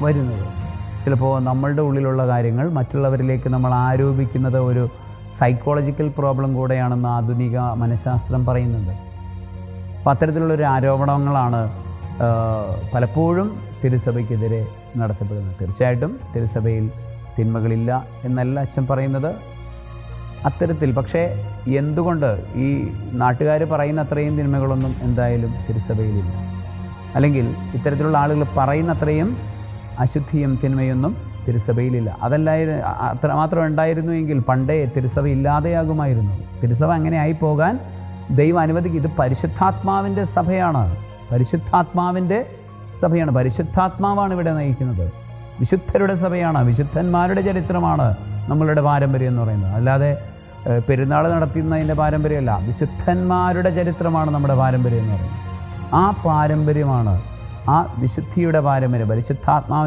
വരുന്നത്. ചിലപ്പോൾ നമ്മളുടെ ഉള്ളിലുള്ള കാര്യങ്ങൾ മറ്റുള്ളവരിലേക്ക് നമ്മൾ ആരോപിക്കുന്നത് ഒരു സൈക്കോളജിക്കൽ പ്രോബ്ലം കൂടെയാണെന്ന് ആധുനിക മനഃശാസ്ത്രം പറയുന്നുണ്ട്. അപ്പോൾ അത്തരത്തിലുള്ളൊരു ആരോപണങ്ങളാണ് പലപ്പോഴും തിരുസഭയ്ക്കെതിരെ നടത്തപ്പെടുന്നത്. തീർച്ചയായിട്ടും തിരുസഭയിൽ തിന്മകളില്ല എന്നല്ല അച്ഛൻ പറയുന്നത്. അത്തരത്തിൽ പക്ഷേ എന്തുകൊണ്ട് ഈ നാട്ടുകാർ പറയുന്ന അത്രയും തിന്മകളൊന്നും എന്തായാലും തിരുസഭയിലില്ല, അല്ലെങ്കിൽ ഇത്തരത്തിലുള്ള ആളുകൾ പറയുന്ന അത്രയും അശുദ്ധിയും തിന്മയൊന്നും തിരുസഭയിലില്ല. അത്ര മാത്രം ഉണ്ടായിരുന്നു എങ്കിൽ പണ്ടേ തിരുസഭ ഇല്ലാതെയാകുമായിരുന്നു. തിരുസഭ അങ്ങനെ ആയിപ്പോകാൻ ദൈവം അനുവദിക്കും. ഇത് പരിശുദ്ധാത്മാവിൻ്റെ സഭയാണ്, പരിശുദ്ധാത്മാവിൻ്റെ സഭയാണ്. പരിശുദ്ധാത്മാവാണ് ഇവിടെ നയിക്കുന്നത്. വിശുദ്ധരുടെ സഭയാണ്, വിശുദ്ധന്മാരുടെ ചരിത്രമാണ് നമ്മളുടെ പാരമ്പര്യം എന്ന് പറയുന്നത്. അല്ലാതെ പെരുന്നാൾ നടത്തുന്നതിൻ്റെ പാരമ്പര്യമല്ല, വിശുദ്ധന്മാരുടെ ചരിത്രമാണ് നമ്മുടെ പാരമ്പര്യം എന്ന് പറയുന്നത്. ആ പാരമ്പര്യമാണ്, ആ വിശുദ്ധിയുടെ പാരമ്പര്യം, പരിശുദ്ധാത്മാവിൻ്റെ